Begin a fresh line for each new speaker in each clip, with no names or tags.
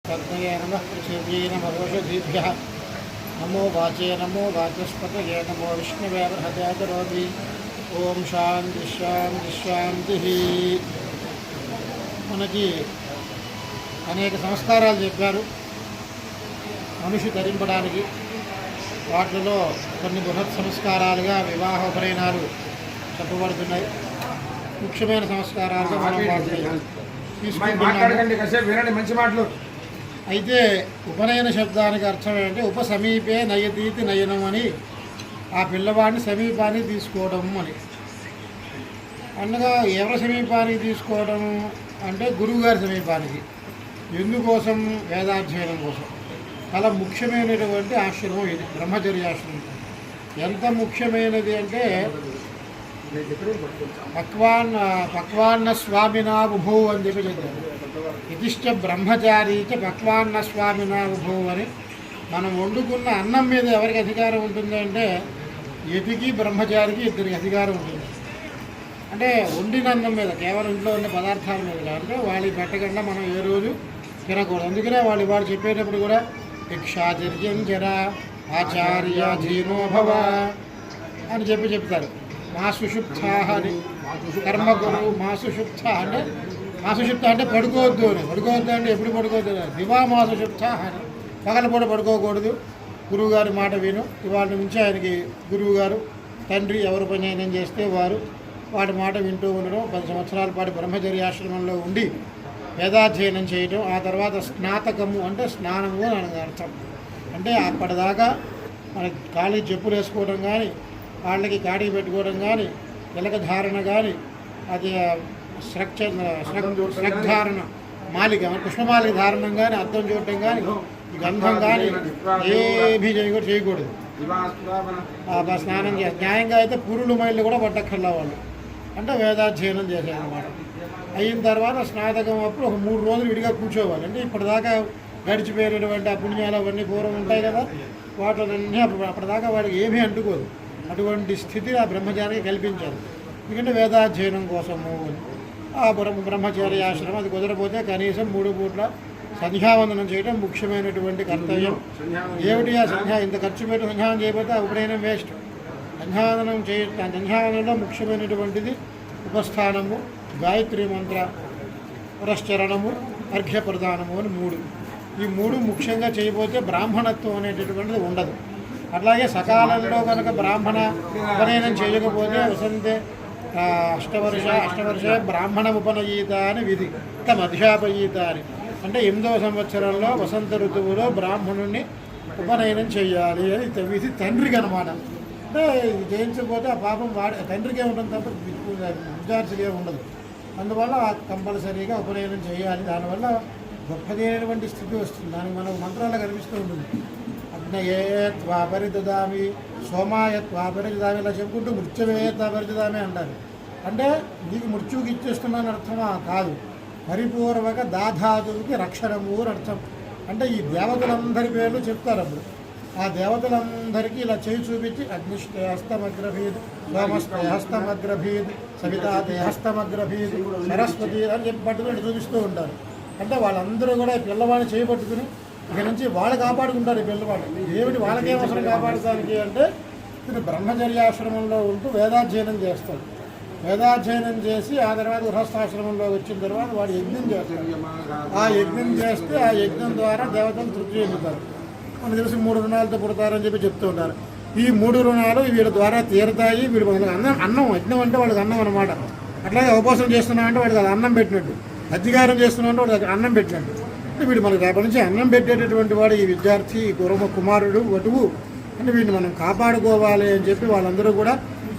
तद्मये नमः पृथिव्यै नमः ओषधीभ्यः नमो वाचे नमो वाचस्पतये नमो विष्णवे बृहदे करोति ఓం శాంతి శాంతి శాంతి. మనకి అనేక సంస్కారాలు చెప్పారు మనిషి ధరింపడానికి. వాటిలో కొన్ని బృహత్ సంస్కారాలుగా వివాహోపనయనాలు చెప్పబడుతున్నాయి. ముఖ్యమైన సంస్కారాలుగా మనం తీసుకుంటున్నాము. అయితే ఉపనయన శబ్దానికి అర్థం ఏంటంటే ఉపసమీపే నయతీతి నయనం అని, ఆ పిల్లవాడిని సమీపానికి తీసుకోవడం అని. అనగా ఎవరి సమీపానికి తీసుకోవడం అంటే గురువుగారి సమీపానికి. ఎందుకోసం? వేదాధ్యయనం కోసం. చాలా ముఖ్యమైనటువంటి ఆశ్రమం ఇది, బ్రహ్మచర్యాశ్రమం. ఎంత ముఖ్యమైనది అంటే పక్వాన్న స్వామినా ఉభూ అని చెప్పి చెప్తారు. ఇతిష్ట బ్రహ్మచారీచ పక్వాన్న స్వామినా ఉభూ అని. మనం వండుకున్న అన్నం మీద ఎవరికి అధికారం ఉంటుంది అంటే యతికి బ్రహ్మచారికి ఇద్దరికి అధికారం ఉంటుంది. అంటే వండిన అన్నం మీద, కేవలం ఇంట్లో ఉన్న పదార్థాల మీద అంటే వాళ్ళకి పెట్టకుండా మనం ఏ రోజు తినకూడదు. అందుకనే వాళ్ళు చెప్పేటప్పుడు కూడా భిక్షాచర్యం జర ఆచార్య జీనోభవ అని చెప్తారు. మా సుషుప్త అని కర్మగురు మా సుషుప్త అంటే, మా సుషుప్త అంటే పడుకోవద్దు అని. పడుకోవద్దు అంటే ఎప్పుడు పడుకోవద్దు? దివా మా సుషుప్త అని, పగలపూట పడుకోకూడదు. గురువుగారి మాట విను. ఇవాళ నుంచి ఆయనకి గురువుగారు తండ్రి ఎవరు పని చేస్తే వాటి మాట వింటూ ఉండడం. 10 సంవత్సరాల పాటు బ్రహ్మచర్యాశ్రమంలో ఉండి వేదాధ్యయనం చేయడం. ఆ తర్వాత స్నాతకము అంటే స్నానము అని అర్థం. అంటే అప్పటిదాకా మనకి కాళ్ళకి చెప్పులు వేసుకోవడం కానీ, కాళ్ళకి కాడి పెట్టుకోవడం కానీ, తిలక ధారణ కానీ, అది శ్రగ్ధారణ మాలిక పుష్పమాలిక ధారణం కానీ, అద్దం చూడటం కానీ, గంధం కానీ ఏమీ చేయకూడదు. స్నానం చేసి న్యాయంగా అయితే పురులు మైళ్ళు కూడా పట్టక్కర్లా వాళ్ళు. అంటే వేదాధ్యయనం చేశారన్నమాట. అయిన తర్వాత స్నాతకం అప్పుడు ఒక 3 రోజులు విడిగా కూర్చోవాలి. అంటే ఇప్పటిదాకా గడిచిపోయినటువంటి ఆ పుణ్యాలు అవన్నీ పూర్వం ఉంటాయి కదా, వాటిలన్నీ అప్పటిదాకా వాడికి ఏమీ అంటుకోదు. అటువంటి స్థితి ఆ బ్రహ్మచారికి కల్పించారు. ఎందుకంటే వేదాధ్యయనం కోసము ఆ బ్రహ్మచారి ఆశ్రమం. అది కుదరపోతే కనీసం 3 పూట్ల సంధ్యావందనం చేయడం ముఖ్యమైనటువంటి కర్తవ్యం. ఏమిటి ఆ ఇంత ఖర్చు పెట్టి సంధ్యావందనం చేయకపోతే ఆ ఉపనయనం వేస్ట్. సంధ్యావందనంలో ముఖ్యమైనటువంటిది ఉపస్థానము, గాయత్రి మంత్ర పురశ్చరణము, అర్ఘ్యప్రదానము అని 3. ఈ 3 ముఖ్యంగా చేయబోతే బ్రాహ్మణత్వం అనేటటువంటిది ఉండదు. అట్లాగే సకాలంలో కనుక బ్రాహ్మణ ఉపనయనం చేయకపోతే వసంతే అష్టవర్ష బ్రాహ్మణ ఉపనయీత అని విధి, అధ్యాపయీత అని. అంటే 8వ సంవత్సరంలో వసంత ఋతువులో బ్రాహ్మణుణ్ణి ఉపనయనం చేయాలి అని విధి తండ్రికి అనమాట. అంటే ఇది చేయించకపోతే ఆ పాపం తండ్రికే ఉంటుంది తప్ప విద్యార్థికే ఉండదు. అందువల్ల కంపల్సరీగా ఉపనయనం చేయాలి. దానివల్ల గొప్పదైనటువంటి స్థితి వస్తుంది. దానికి మనకు మంత్రాలు కనిపిస్తూ ఉంటుంది. అగ్నయే త్వాపరిదామి, సోమాయ త్వాపరిదామి, ఇలా చెప్పుకుంటూ మృత్యువే త్వాపరిదామి అంటారు. అంటే నీకు మృత్యువుకి ఇచ్చేస్తున్నాను అర్థమా? కాదు. పరిపూర్వక దాధాతువుకి రక్షణము అని అర్థం. అంటే ఈ దేవతలందరి పేర్లు చెప్తారు. అప్పుడు ఆ దేవతలందరికీ ఇలా చేయి చూపించి అగ్నిష్టే హస్తమగ్రభీద్, సోమస్తే హస్తమగ్రభీద్, సవితాతే హస్తమగ్రభీద్, సరస్వతి అని చెప్పి పట్టుకుని చూపిస్తూ ఉంటారు. అంటే వాళ్ళందరూ కూడా ఈ పిల్లవాడిని చేయబట్టుకుని ఇక నుంచి వాళ్ళు కాపాడుకుంటారు. ఈ పిల్లవాళ్ళు ఏమిటి వాళ్ళకేం అవసరం కాపాడటానికి అంటే ఇది బ్రహ్మచర్యాశ్రమంలో ఉంటూ వేదాధ్యయనం చేస్తాడు. వేదాధ్యయనం చేసి ఆ తర్వాత గృహస్థాశ్రమంలో వచ్చిన తర్వాత వాడు యజ్ఞం చేస్తాడు. ఆ యజ్ఞం చేస్తే ఆ యజ్ఞం ద్వారా దేవతలు తృప్తి చెందుతారు. మనకు తెలిసి 3 రుణాలతో పుడతారని చెప్పి చెప్తూ ఉంటారు. ఈ 3 రుణాలు వీళ్ళ ద్వారా తీరుతాయి. వీడు అన్నం యజ్ఞం అంటే వాళ్ళకి అన్నం అనమాట. అట్లాగే ఉపవాసం చేస్తున్నామంటే వాడికి అది అన్నం పెట్టినట్టు, అధికారం చేస్తున్నామంటే వాడికి అన్నం పెట్టినట్టు. అంటే వీడు మనకి రేపటి నుంచి అన్నం పెట్టేటటువంటి వాడు ఈ విద్యార్థి, కుమారుడు, వటువు. అంటే వీడిని మనం కాపాడుకోవాలి అని చెప్పి వాళ్ళందరూ కూడా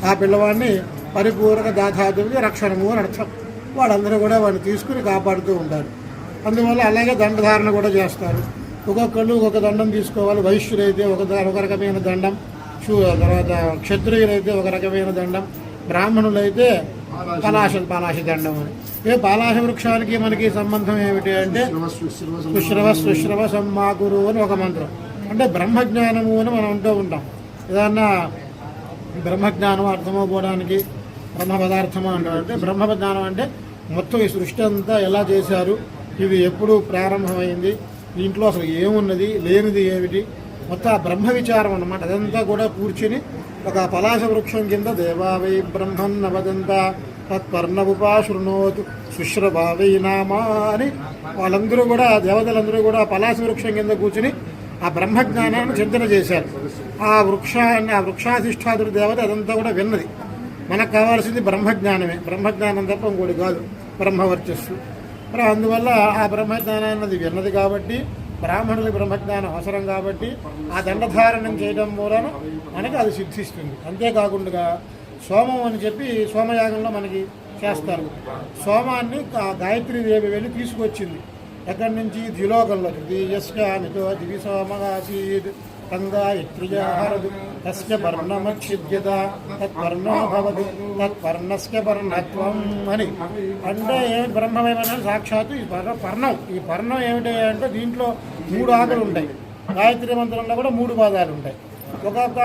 ఆ పిల్లవాడిని పరిపూర్ణ దాధాతువుకి రక్షణము అని అర్థం. వాళ్ళందరూ కూడా వాడిని తీసుకుని కాపాడుతూ ఉంటారు. అందువల్ల అలాగే దండధారణ కూడా చేస్తారు. ఒక్కొక్కళ్ళు ఒక్కొక్క దండం తీసుకోవాలి. వైశ్యులైతే ఒక రకమైన దండం, తర్వాత క్షత్రియులైతే ఒక రకమైన దండం, బ్రాహ్మణులైతే పలాశ దండం అని. పాలాశ వృక్షానికి మనకి సంబంధం ఏమిటి అంటే సుశ్రవ సమ్మాకురు అని ఒక మంత్రం. అంటే బ్రహ్మజ్ఞానము అని మనం అంటూ ఉంటాం. ఏదన్నా బ్రహ్మజ్ఞానం అర్థమవుకోవడానికి బ్రహ్మ పదార్థము అంటారు. అంటే బ్రహ్మజ్ఞానం అంటే మొత్తం ఈ సృష్టి అంతా ఎలా చేశారు, ఇది ఎప్పుడు ప్రారంభమైంది, దీంట్లో అసలు ఏమున్నది, లేనిది ఏమిటి, మొత్తం ఆ బ్రహ్మ విచారం అన్నమాట. అదంతా కూడా కూర్చుని ఒక పలాశ వృక్షం కింద దేవావై బ్రహ్మన్న వదంత తత్పర్ణవుపాశృణోతు శుశ్రభావై నామా అని వాళ్ళందరూ కూడా, దేవతలందరూ కూడా పలాశ వృక్షం కింద కూర్చుని ఆ బ్రహ్మజ్ఞానాన్ని చింతన చేశారు. ఆ వృక్షాధిష్టాదుడు దేవత అదంతా కూడా విన్నది. మనకు కావాల్సింది బ్రహ్మజ్ఞానమే, బ్రహ్మజ్ఞానం తప్ప ఇంకోటి కాదు, బ్రహ్మవర్చస్సు. మరి అందువల్ల ఆ బ్రహ్మజ్ఞానాన్ని విన్నది కాబట్టి, బ్రాహ్మణులకు బ్రహ్మజ్ఞానం అవసరం కాబట్టి ఆ దండధారణం చేయడం మూలన మనకి అది సిద్ధిస్తుంది. అంతేకాకుండా సోమం అని చెప్పి సోమయాగంలో మనకి చేస్తారు. సోమాన్ని గాయత్రీదేవి వెళ్ళి తీసుకొచ్చింది. ఎక్కడి నుంచి? ద్విలోకంలో. ద్వియస్యామితో దివి సోమగాసీద్ గంగాయత్రియాహరదు తస్య వర్ణమక్షిద్యత తత్వర్ణో భవదు తత్వర్ణస్య వర్ణత్వం అని. అంటే ఏమిటి బ్రహ్మమేమన్నా? సాక్షాత్తు ఈ పర్ణం. ఈ పర్ణం ఏమిటి అంటే దీంట్లో 3 ఆకులు ఉంటాయి. గాయత్రి మంత్రంలో కూడా 3 పాదాలు ఉంటాయి. ఒక్కొక్క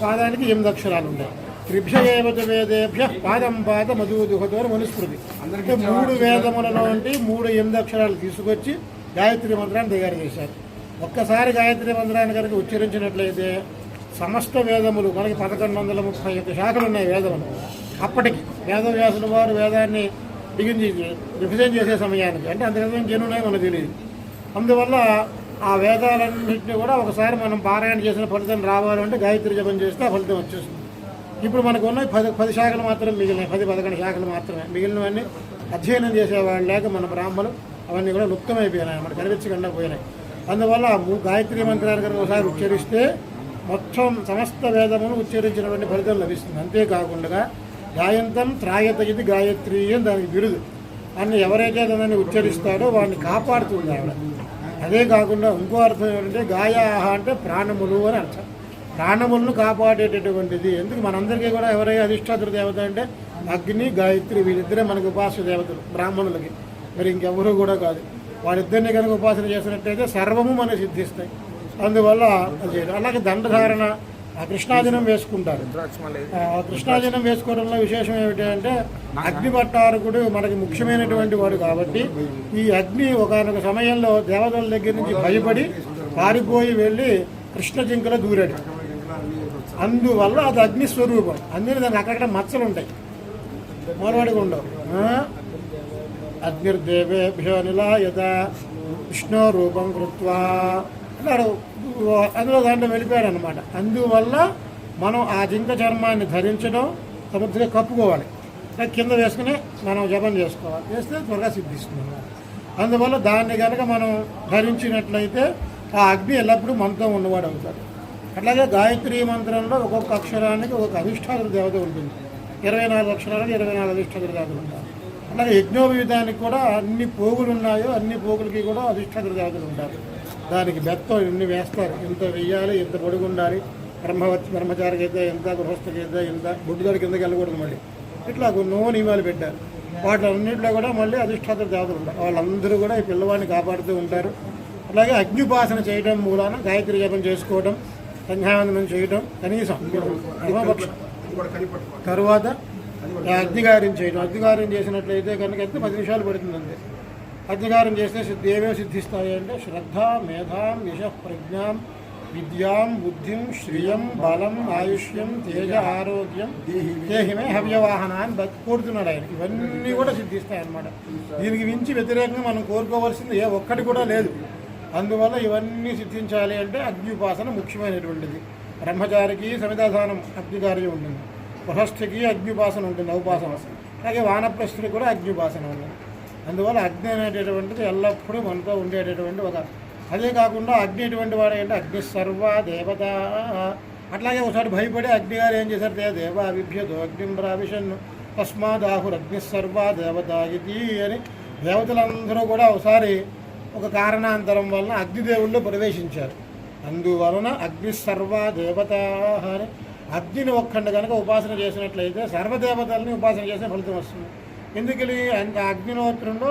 పాదానికి 8 అక్షరాలు ఉంటాయి. త్రిభ్యేవత వేదేభ్య పాదం పాద మధుదుహతో మనుస్మృతి. అంటే 3 వేదములలో అంటే 3 8 అక్షరాలు తీసుకొచ్చి గాయత్రి మంత్రాన్ని తయారు చేశారు. ఒక్కసారి గాయత్రి మంత్రాన్ని కనుక ఉచ్చరించినట్లయితే సమస్త వేదములు మనకి 1131 శాఖలు ఉన్నాయి వేదములు. అప్పటికి వేదవ్యాసుల వారు వేదాన్ని రిప్రజెంట్ చేసే సమయానికి, అంటే అంతకంటే ఇంకెన్నున్నాయి మనకు తెలియదు. అందువల్ల ఆ వేదాలన్నింటినీ కూడా ఒకసారి మనం పారాయణ చేసిన ఫలితం రావాలంటే గాయత్రి జపం చేస్తే ఆ ఫలితం వచ్చేస్తుంది. ఇప్పుడు మనకు ఉన్నాయి 10 శాఖలు మాత్రం మిగిలినాయి, 10-11 శాఖలు మాత్రమే మిగిలినవన్నీ అధ్యయనం చేసేవాళ్ళు లేక మన బ్రాహ్మలు అవన్నీ కూడా లుప్తమైపోయినాయి, మనకు కనిపించకుండా పోయినాయి. అందువల్ల గాయత్రి మంత్రాన్ని కనుక ఒకసారి ఉచ్చరిస్తే మొత్తం సమస్త వేదమును ఉచ్చరించినటువంటి ఫలితం లభిస్తుంది. అంతేకాకుండా గాయంతం త్రాయత ఇది గాయత్రి అని దానికి బిరుదు. అని ఎవరైతే దాన్ని ఉచ్చరిస్తాడో వాడిని కాపాడుతుంది ఆవిడ. అదే కాకుండా ఇంకో అర్థం ఏంటంటే గాయాహ అంటే ప్రాణములు అని అర్థం. ప్రాణములను కాపాడేటటువంటిది. ఎందుకు మనందరికీ కూడా ఎవరైనా అధిష్టాత్ర దేవత అంటే అగ్ని, గాయత్రి, వీళ్ళిద్దరే మనకు ఉపాస దేవతలు బ్రాహ్మణులకి, మరి ఇంకెవరూ కూడా కాదు. వాళ్ళిద్దరిని కనుక ఉపాసన చేసినట్టయితే సర్వము మనకు సిద్ధిస్తాయి. అందువల్ల అది చేయడం. అలాగే దండధారణ కృష్ణాజనం వేసుకుంటారు. కృష్ణాజనం వేసుకోవడంలో విశేషం ఏమిటంటే అగ్నిభట్టారకుడు మనకి ముఖ్యమైనటువంటి వాడు కాబట్టి ఈ అగ్ని ఒకనొక సమయంలో దేవతల దగ్గర నుంచి భయపడి పారిపోయి వెళ్ళి కృష్ణ జింకలో దూరాడు. అందువల్ల అది అగ్నిస్వరూపం. అందుకని దానికి అక్కడక్కడ మచ్చలు ఉంటాయి, మొరవాడిగా ఉండవు. అగ్నిర్దేవేభ్యో నిలాయత విష్ణు రూపం కృత్వా అన్నాడు. అందులో దాంట్లో వెళ్ళిపోయాడు అనమాట. అందువల్ల మనం ఆ జింక చర్మాన్ని ధరించడం, సముద్రంగా కప్పుకోవాలి, కింద వేసుకుని మనం జపం చేసుకోవాలి, చేస్తే త్వరగా సిద్ధిస్తుంది అన్నమాట. అందువల్ల దాన్ని కనుక మనం ధరించినట్లయితే ఆ అగ్ని ఎల్లప్పుడూ మనతో ఉన్నవాడు అవుతాడు. అట్లాగే గాయత్రి మంత్రంలో ఒక్కొక్క అక్షరానికి ఒక్కొక్క అధిష్టాత్ర దేవత ఉంటుంది. 24 అక్షరాలకు 24 అధిష్టాత్ర దేవతలు ఉంటారు. అలాగే యజ్ఞోపవీతానికి కూడా అన్ని పోగులు ఉన్నాయో అన్ని పోగులకి కూడా అధిష్టాత్ర దేవతలు ఉంటారు. దానికి బెత్తం ఇన్ని వేస్తారు, ఇంత వెయ్యాలి, ఇంత పొడుగు ఉండాలి, బ్రహ్మచారికి అయితే ఎంత, గృహస్థకి అయితే ఎంత, బుడ్డిదాడి కిందకి వెళ్ళకూడదు. మళ్ళీ ఇట్లా నో నియమాలు పెట్టారు. వాటిలన్నింటిలో కూడా మళ్ళీ అధిష్టాత్ర దేవతలు ఉంటారు. వాళ్ళందరూ కూడా ఈ పిల్లవాడిని కాపాడుతూ ఉంటారు. అలాగే అగ్నిపాసన చేయడం మూలాన గాయత్రి జపం చేసుకోవడం, సంధ్యావందనం చేయడం, కనీసం తరువాత అగ్నికార్యం చేయడం. అగ్నికార్యం చేసినట్లయితే కనుక ఎంత 10 నిమిషాలు పడుతుంది అంతే. అగ్నికార్యం చేస్తే ఏమేమి సిద్ధిస్తాయి అంటే శ్రద్ధ, మేధాం, యశ, ప్రజ్ఞాం, విద్యాం, బుద్ధిం, శ్రియం, బలం, ఆయుష్యం, తేజ, ఆరోగ్యం, దేహిమే హవ్యవాహన అని కోరుతున్నాడు ఆయన. ఇవన్నీ కూడా సిద్ధిస్తాయి అన్నమాట. దీనికి మించి వ్యతిరేకంగా మనం కోరుకోవాల్సింది ఏ ఒక్కటి కూడా లేదు. అందువల్ల ఇవన్నీ సిద్ధించాలి అంటే అగ్నిపాసన ముఖ్యమైనటువంటిది. బ్రహ్మచారికి సమిధాధానం అగ్నికార్యం ఉంటుంది, గృహస్థికి అగ్నిపాసన ఉంటుంది, ఔపాసన. అలాగే వానప్రస్థుడికి కూడా అగ్నిపాసన ఉంటుంది. అందువల్ల అగ్ని అనేటటువంటిది ఎల్లప్పుడూ మనతో ఉండేటటువంటి ఒక. అదే కాకుండా అగ్ని ఎటువంటి వాడు అంటే అగ్ని సర్వ దేవత. అట్లాగే ఒకసారి భయపడి అగ్ని గారు ఏం చేశారు, దేవ అవిభ్యతో అగ్నిం ప్రావిశన్ను తస్మాదాహుర్ అగ్ని సర్వ దేవత ఇది అని దేవతలందరూ కూడా ఒకసారి ఒక కారణాంతరం వలన అగ్నిదేవుల్లో ప్రవేశించారు. అందువలన అగ్ని సర్వ దేవత అని అగ్నిని ఒక్కండి కనుక ఉపాసన చేసినట్లయితే సర్వదేవతల్ని ఉపాసన చేసిన ఫలితం వస్తుంది. ఎందుకని అగ్నిహోత్రంలో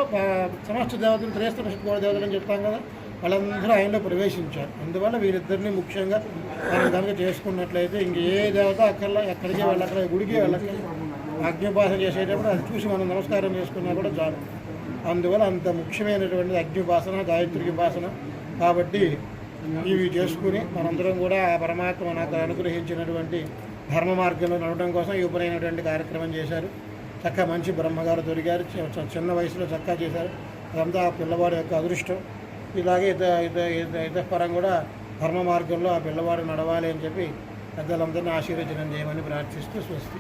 సమస్త దేవతలు, త్రేస్తపశక్తి దేవతలు అని చెప్తాం కదా, వాళ్ళందరూ ఆయనలో ప్రవేశించారు. అందువల్ల వీరిద్దరిని ముఖ్యంగా మనం కనుక చేసుకున్నట్లయితే ఇంక ఏ దేవత అక్కర్లా, ఎక్కడికి వెళ్ళక్కడ, గుడికి వెళ్ళక్కడ, అగ్నిపాసన చేసేటప్పుడు అది చూసి మనం నమస్కారం చేసుకున్నా కూడా చాలు. అందువల్ల అంత ముఖ్యమైనటువంటిది అగ్నిపాసన, గాయత్రికి ఉపాసన. కాబట్టి ఇవి చేసుకుని మనందరం కూడా ఆ పరమాత్మ నాకు అనుగ్రహించినటువంటి ధర్మ మార్గంలో నడవడం కోసం ఈ ఉపనయనటువంటి కార్యక్రమం చేశారు. చక్కగా మంచి బ్రహ్మగారు దొరికారు, చిన్న వయసులో చక్కగా చేశారు. అదంతా ఆ పిల్లవాడి యొక్క అదృష్టం. ఇలాగే ఇతపరం కూడా ధర్మ మార్గంలో ఆ పిల్లవాడు నడవాలి అని చెప్పి పెద్దలందరినీ ఆశీర్వచనం చేయమని ప్రార్థిస్తూ స్వస్తి.